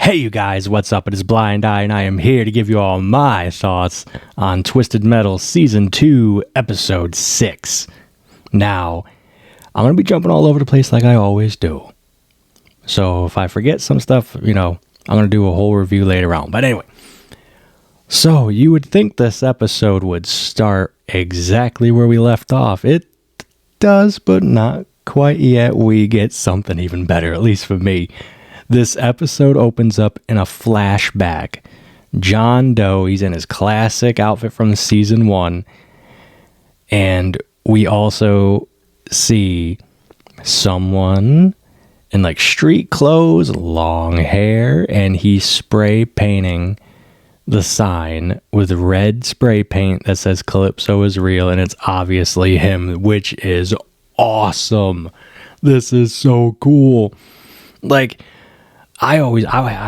Hey you guys, what's up? It is Blind Eye and I am here to give you all my thoughts on Twisted Metal Season 2, Episode 6. Now, I'm going to be jumping all over the place like I always do. So if I forget some stuff, I'm going to do a whole review later on. But anyway, so you would think this episode would start exactly where we left off. It does, but not quite yet. We get something even better, at least for me. This episode opens up in a flashback. John Doe, he's in his classic outfit from season 1. And we also see someone in like street clothes, long hair, and he's spray painting the sign with red spray paint that says Calypso is real, and it's obviously him, which is awesome. This is so cool. Like, I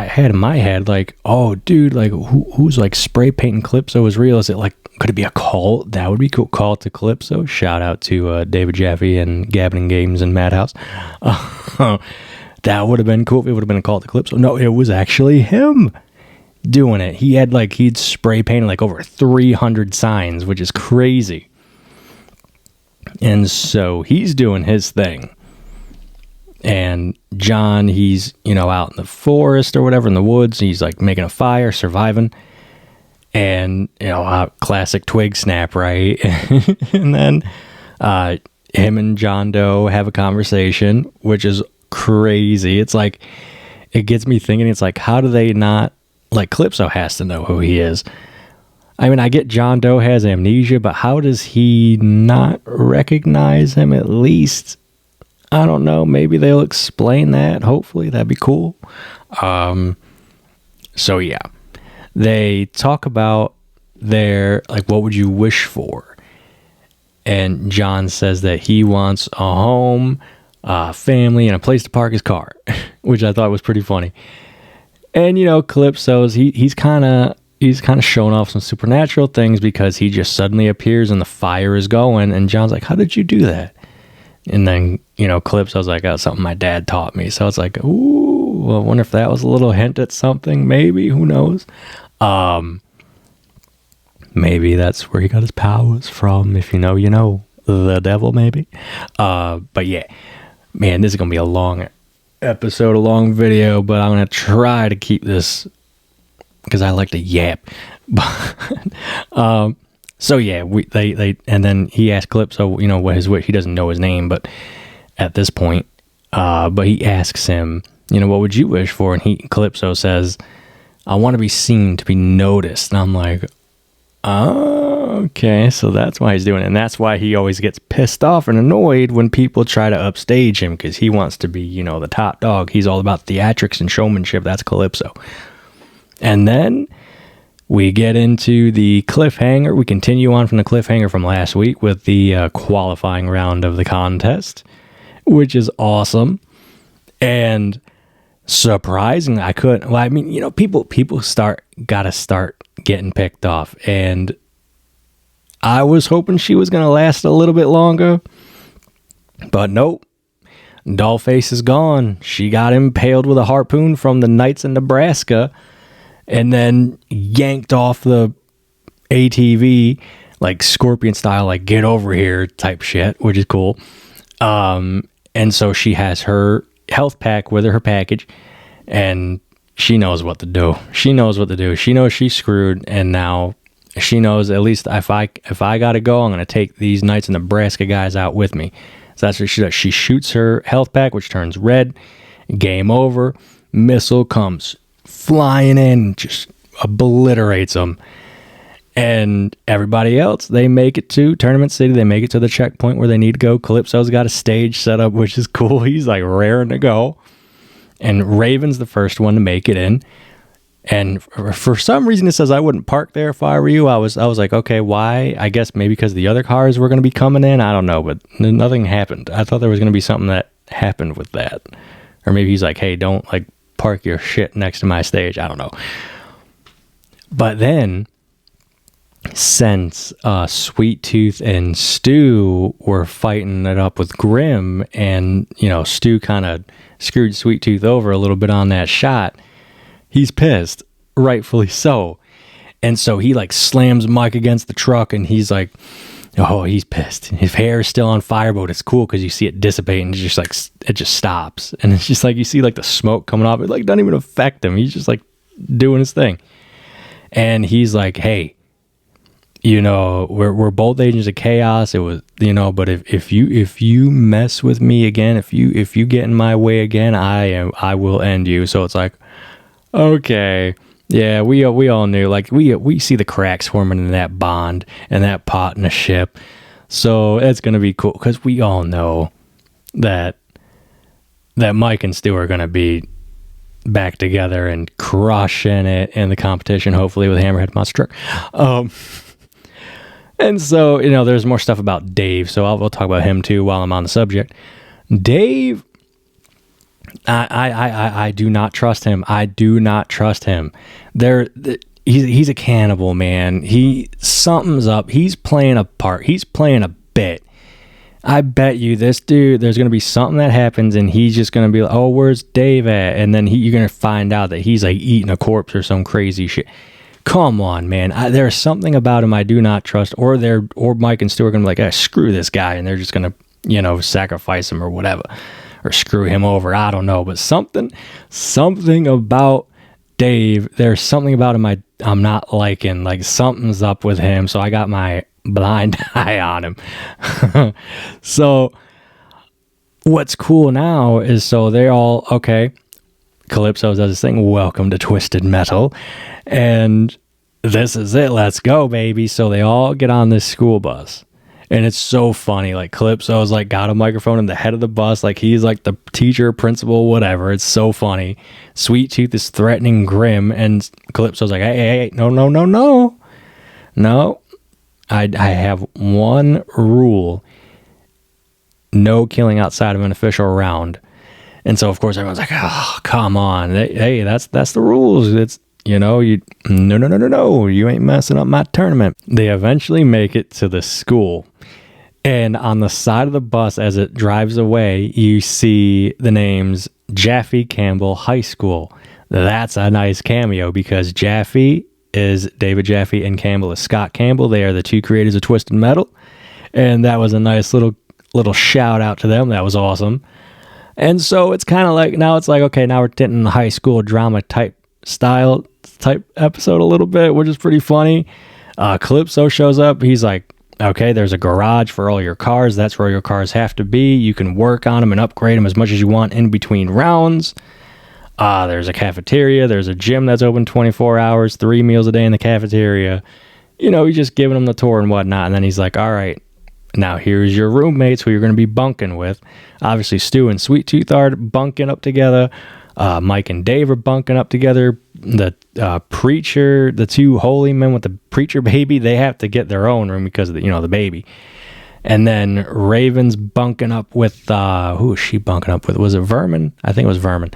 had in my head, like, oh, dude, like, who's, like, spray painting Calypso is real? Is it, like, could it be a cult? That would be cool. Cult to Calypso. Shout out to David Jaffe and Gabbin Games and Madhouse. That would have been cool if it would have been a cult to Calypso. No, it was actually him doing it. He'd spray painted, like, over 300 signs, which is crazy. And so he's doing his thing. And John, he's, out in the forest or whatever, in the woods. He's like making a fire, surviving. And, classic twig snap, right? And then him and John Doe have a conversation, which is crazy. It's like, it gets me thinking, it's like, how do they not, like, Calypso has to know who he is. I mean, I get John Doe has amnesia, but how does he not recognize him at least? I don't know. Maybe they'll explain that. Hopefully, that'd be cool. So yeah, they talk about their, like, what would you wish for? And John says that he wants a home, a family, and a place to park his car, which I thought was pretty funny. And Calypso's he's kind of showing off some supernatural things because he just suddenly appears and the fire is going. And John's like, "How did you do that?" And then, Calypso's like, "Oh, something my dad taught me." So it's like, ooh, well, I wonder if that was a little hint at something. Maybe, who knows? Maybe that's where he got his powers from. If you know, the devil, maybe. But yeah, man, this is going to be a long episode, a long video, but I'm going to try to keep this because I like to yap. But, so yeah, they and then he asked Calypso, what his wish. He doesn't know his name, but at this point, but he asks him, what would you wish for? And Calypso says, "I want to be seen, to be noticed." And I'm like, oh, okay, so that's why he's doing it, and that's why he always gets pissed off and annoyed when people try to upstage him because he wants to be, the top dog. He's all about theatrics and showmanship. That's Calypso. And then we get into the cliffhanger. We continue on from the cliffhanger from last week with the qualifying round of the contest, which is awesome. And surprising, I couldn't. Well, I mean, people gotta start getting picked off. And I was hoping she was gonna last a little bit longer, but nope. Dollface is gone. She got impaled with a harpoon from the Knights in Nebraska, and then yanked off the ATV, like Scorpion style, like get over here type shit, which is cool. And so she has her health pack with her package, and she knows what to do. She knows she's screwed, and now she knows, at least if I gotta go, I'm gonna take these Knights in Nebraska guys out with me. So that's what she does. She shoots her health pack, which turns red. Game over. Missile comes flying in, just obliterates them. And everybody else, they make it to Tournament City. They make it to the checkpoint where they need to go. Calypso's got a stage set up, which is cool. He's like raring to go. And Raven's the first one to make it in. And for some reason, it says I wouldn't park there if I were you. I was like, okay, why? I guess maybe because the other cars were going to be coming in. I don't know, but nothing happened. I thought there was going to be something that happened with that. Or maybe he's like, hey, don't like park your shit next to my stage. I don't know. But then, since Sweet Tooth and Stu were fighting it up with Grim, and Stu kind of screwed Sweet Tooth over a little bit on that shot, He's pissed, rightfully so. And so he like slams Mike against the truck, and he's like, oh, he's pissed. His hair is still on fire, but it's cool because you see it dissipate, and it's just like, it just stops. And it's just like, you see like the smoke coming off. It like doesn't even affect him. He's just like doing his thing. And he's like, hey, you know, we're both agents of chaos. It was, you know, but if you mess with me again, if you get in my way again, I will end you. So it's like, okay, yeah, we all knew, like we see the cracks forming in that bond and that partnership. So it's gonna be cool because we all know that Mike and Stu are gonna be back together and crushing it in the competition, hopefully with Hammerhead Monster Truck. And so, you know, there's more stuff about Dave, so we'll talk about him too while I'm on the subject. Dave, I do not trust him. I do not trust him. He's a cannibal, man. Something's up. He's playing a part. He's playing a bit. I bet you this dude, there's going to be something that happens, and he's just going to be like, oh, where's Dave at? And then you're going to find out that he's like eating a corpse or some crazy shit. Come on, man. There's something about him I do not trust, or Mike and Stu are going to be like, screw this guy, and they're just going to, you know, sacrifice him or whatever, or screw him over. I don't know, but something about Dave, there's something about him I'm not liking. Like, something's up with him, so I got my blind eye on him. So what's cool now is, so they're all, okay, Calypso does this thing, welcome to Twisted Metal, and this is it, let's go, baby. So they all get on this school bus, and it's so funny, like Calypso's like got a microphone in the head of the bus, like he's like the teacher, principal, whatever. It's so funny. Sweet Tooth is threatening Grim, and Calypso's like, hey, no, I have one rule: no killing outside of an official round. And so, of course, everyone's like, oh, come on. Hey, that's the rules. It's, you know, no, you ain't messing up my tournament. They eventually make it to the school. And on the side of the bus, as it drives away, you see the names Jaffe Campbell High School. That's a nice cameo, because Jaffe is David Jaffe and Campbell is Scott Campbell. They are the two creators of Twisted Metal. And that was a nice little shout out to them. That was awesome. And so it's kind of like, now it's like, okay, now we're getting the high school drama type episode a little bit, which is pretty funny. Calypso shows up. He's like, okay, there's a garage for all your cars. That's where your cars have to be. You can work on them and upgrade them as much as you want in between rounds. There's a cafeteria. There's a gym that's open 24 hours, 3 meals a day in the cafeteria. You know, he's just giving them the tour and whatnot. And then he's like, all right, now here's your roommates who you're going to be bunking with. Obviously, Stu and Sweet Tooth are bunking up together. Mike and Dave are bunking up together. The preacher, the two holy men with the preacher baby, they have to get their own room because of the, you know, the baby. And then Raven's bunking up with, who was she bunking up with? Was it Vermin? I think it was Vermin.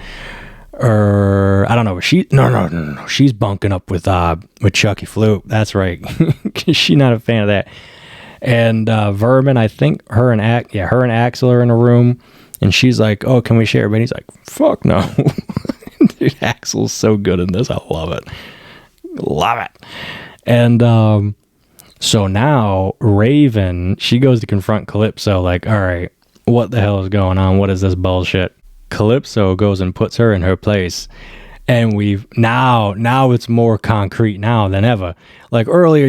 Or I don't know. No. She's bunking up with Chucky Flute. That's right. She's not a fan of that. And Vermin, I think her and Axel are in a room, and she's like, oh, can we share? But he's like, fuck no. Dude, Axel's so good in this. I love it. And so now Raven, she goes to confront Calypso, like, all right, what the hell is going on? What is this bullshit? Calypso goes and puts her in her place. And now it's more concrete now than ever. Like earlier,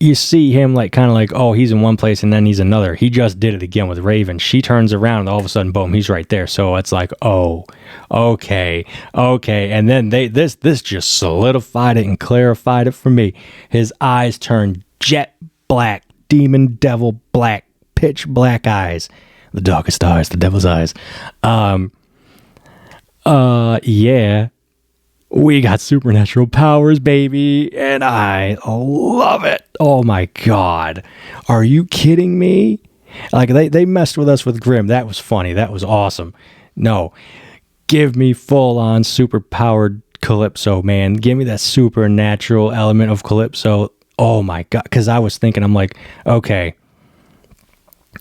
you see him like kind of like, oh, he's in one place and then he's another. He just did it again with Raven. She turns around and all of a sudden, boom, he's right there. So it's like, oh, okay. And then this just solidified it and clarified it for me. His eyes turned jet black, demon devil black, pitch black eyes. The darkest eyes, the devil's eyes. Yeah. We got supernatural powers, baby, and I love it. Oh my God. Are you kidding me? Like, they messed with us with Grim. That was funny. That was awesome. No. Give me full-on super-powered Calypso, man. Give me that supernatural element of Calypso. Oh my God. Because I was thinking, I'm like, okay,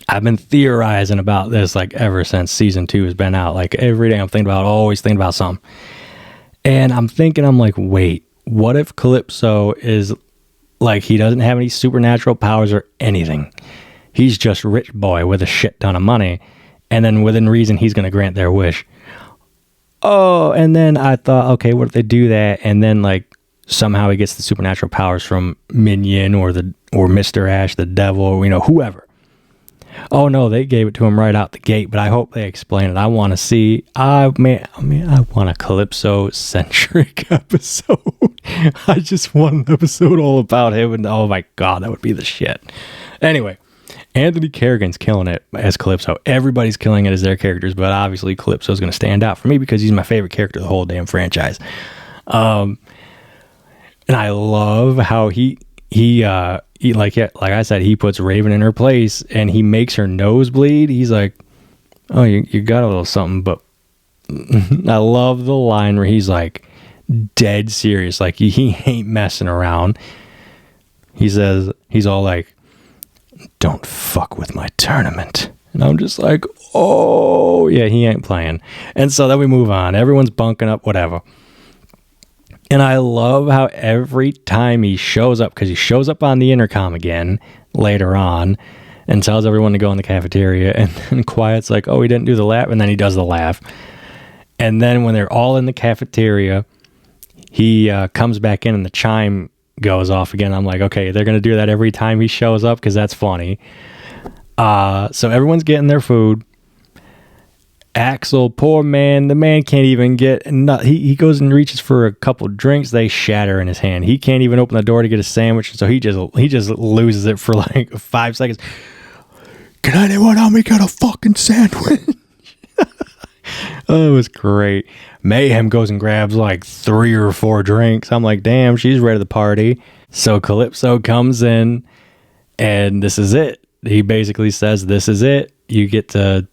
I've been theorizing about this like ever since season 2 has been out. Like every day I'm always thinking about something. And I'm thinking, I'm like, wait, what if Calypso is like, he doesn't have any supernatural powers or anything? He's just rich boy with a shit ton of money. And then within reason, he's going to grant their wish. Oh, and then I thought, okay, what if they do that? And then like somehow he gets the supernatural powers from Minion or Mr. Ash, the devil, whoever. Oh no, they gave it to him right out the gate, but I hope they explain it. I want to see. I want a Calypso-centric episode. I just want an episode all about him, and oh my god, that would be the shit. Anyway, Anthony Carrigan's killing it as Calypso. Everybody's killing it as their characters, but obviously Calypso's going to stand out for me because he's my favorite character of the whole damn franchise. And I love how he like I said, he puts Raven in her place and he makes her nose bleed. He's like, oh, you got a little something, but I love the line where he's like dead serious. Like he ain't messing around. He says, he's all like, don't fuck with my tournament. And I'm just like, oh yeah, he ain't playing. And so then we move on. Everyone's bunking up, whatever. And I love how every time he shows up, because he shows up on the intercom again later on and tells everyone to go in the cafeteria. And then Quiet's like, oh, he didn't do the laugh. And then he does the laugh. And then when they're all in the cafeteria, he comes back in and the chime goes off again. I'm like, okay, they're going to do that every time he shows up because that's funny. So everyone's getting their food. Axel, poor man, the man can't even get he goes and reaches for a couple drinks. They shatter in his hand. He can't even open the door to get a sandwich, so he just loses it for like 5 seconds. Can anyone help me get a fucking sandwich? Oh, it was great. Mayhem goes and grabs like 3 or 4 drinks. I'm like, damn, she's ready to party. So Calypso comes in and this is it. He basically says, this is it. You get to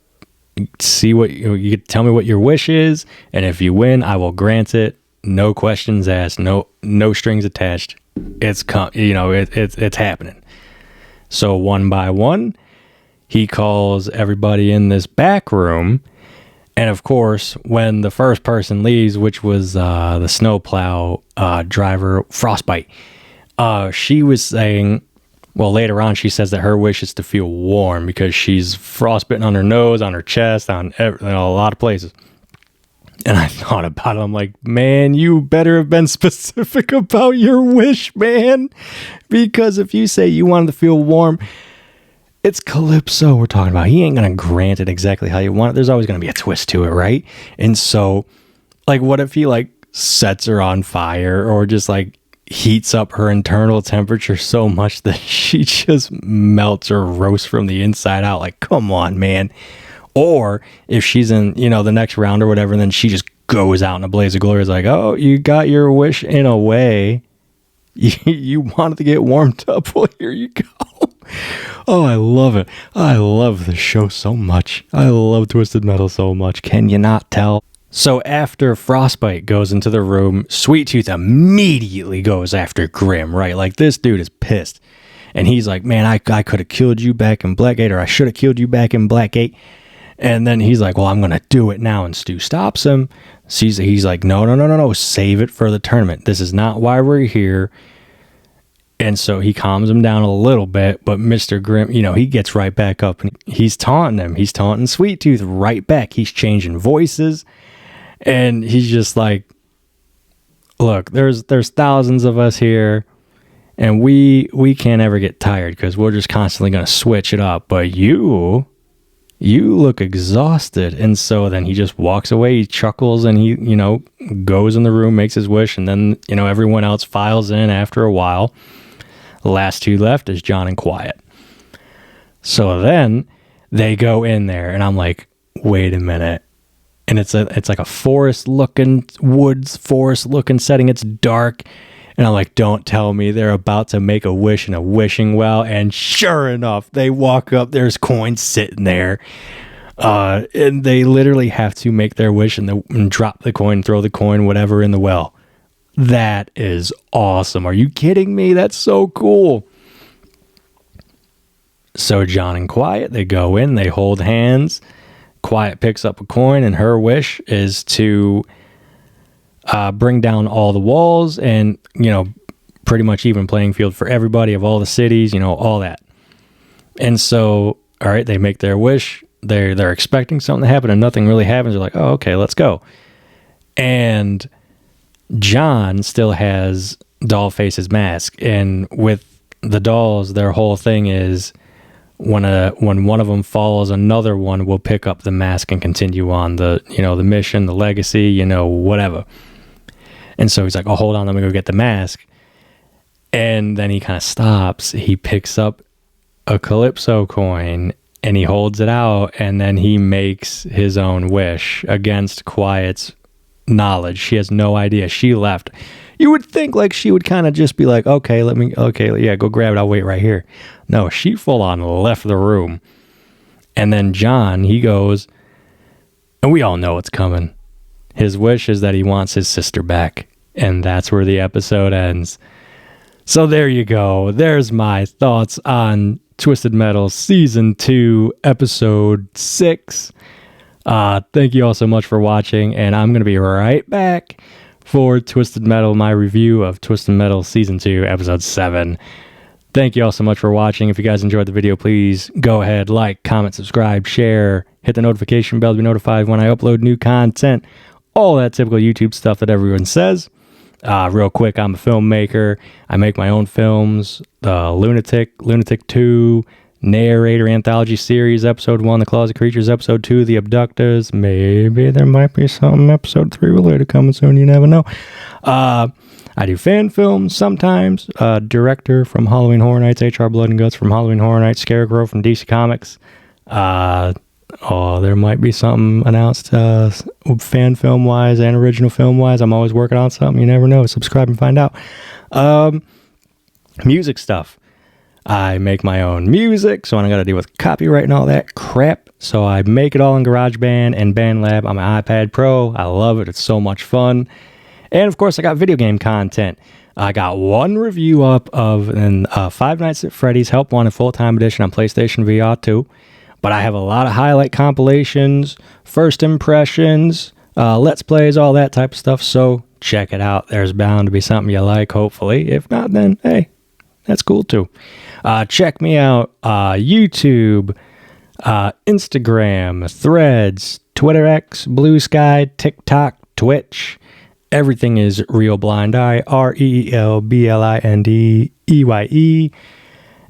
see what you tell me what your wish is, and if you win, I will grant it. No questions asked, no strings attached. It's happening. So one by one, he calls everybody in this back room, and of course, when the first person leaves, which was the snowplow driver, Frostbite, she was saying. Well, later on, she says that her wish is to feel warm because she's frostbitten on her nose, on her chest, on a lot of places. And I thought about it. I'm like, man, you better have been specific about your wish, man. Because if you say you wanted to feel warm, it's Calypso we're talking about. He ain't going to grant it exactly how you want it. There's always going to be a twist to it, right? And so, like, what if he, like, sets her on fire or just, like, heats up her internal temperature so much that she just melts or roasts from the inside out? Like, come on, man. Or if she's in, the next round or whatever, and then she just goes out in a blaze of glory. It's like, oh, you got your wish in a way. You wanted to get warmed up. Well, here you go. Oh, I love it. I love the show so much. I love Twisted Metal so much. Can you not tell? So after Frostbite goes into the room, Sweet Tooth immediately goes after Grim, right? Like, this dude is pissed. And he's like, man, I could have killed you back in Blackgate, or I should have killed you back in Blackgate. And then he's like, well, I'm going to do it now. And Stu stops him. He's like, no, save it for the tournament. This is not why we're here. And so he calms him down a little bit, but Mr. Grim, he gets right back up and he's taunting him. He's taunting Sweet Tooth right back. He's changing voices. And he's just like, look, there's thousands of us here, and we can't ever get tired because we're just constantly going to switch it up. But you look exhausted. And so then he just walks away, he chuckles, and he, goes in the room, makes his wish, and then, everyone else files in after a while. The last 2 left is John and Quiet. So then they go in there, and I'm like, wait a minute. And it's like a forest looking setting. It's dark. And I'm like, don't tell me they're about to make a wish in a wishing well. And sure enough, they walk up, there's coins sitting there. And they literally have to make their wish and drop the coin, throw the coin, whatever, in the well. That is awesome. Are you kidding me? That's so cool. So John and Quiet, they go in, they hold hands. Quiet picks up a coin, and her wish is to bring down all the walls and, pretty much even playing field for everybody of all the cities, all that. And so, all right, they make their wish. They're expecting something to happen and nothing really happens. They're like, oh, okay, let's go. And John still has Dollface's mask. And with the dolls, their whole thing is when one of them falls, another one will pick up the mask and continue on the mission, the legacy, whatever. And so he's like, oh, hold on, let me go get the mask. And then he kind of stops. He picks up a Calypso coin and he holds it out, and then he makes his own wish against Quiet's knowledge. She has no idea. She left. You would think like she would kind of just be like, okay, go grab it. I'll wait right here. No, she full on left the room. And then John, he goes, and we all know what's coming. His wish is that he wants his sister back. And that's where the episode ends. So there you go. There's my thoughts on Twisted Metal Season 2, Episode 6. Thank you all so much for watching, and I'm going to be right back for Twisted Metal, my review of Twisted Metal Season 2, Episode 7. Thank you all so much for watching. If you guys enjoyed the video, please go ahead, like, comment, subscribe, share, hit the notification bell to be notified when I upload new content. All that typical YouTube stuff that everyone says. Real quick, I'm a filmmaker. I make my own films. The Lunatic 2, Narrator Anthology Series, Episode 1, The Closet Creatures, Episode 2, The Abductors. Maybe there might be something Episode 3 related coming soon. You never know. I do fan films sometimes. Director from Halloween Horror Nights, HR Blood and Guts from Halloween Horror Nights, Scarecrow from DC Comics. There might be something announced fan film wise and original film wise. I'm always working on something. You never know. Subscribe and find out. Music stuff. I make my own music, so I don't got to deal with copyright and all that crap. So I make it all in GarageBand and BandLab on my iPad Pro. I love it. It's so much fun. And of course, I got video game content. I got one review up of Five Nights at Freddy's Help Wanted Full-Time Edition on PlayStation VR 2. But I have a lot of highlight compilations, first impressions, let's plays, all that type of stuff. So check it out. There's bound to be something you like, hopefully. If not, then, hey, that's cool too. Check me out. YouTube, Instagram, Threads, Twitter X, Blue Sky, TikTok, Twitch. Everything is Real Blind Eye, ReelBlindEye.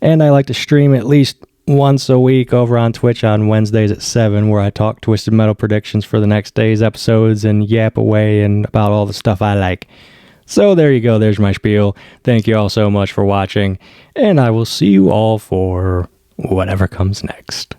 And I like to stream at least once a week over on Twitch on Wednesdays at 7, where I talk Twisted Metal predictions for the next day's episodes and yap away and about all the stuff I like. So there you go. There's my spiel. Thank you all so much for watching, and I will see you all for whatever comes next.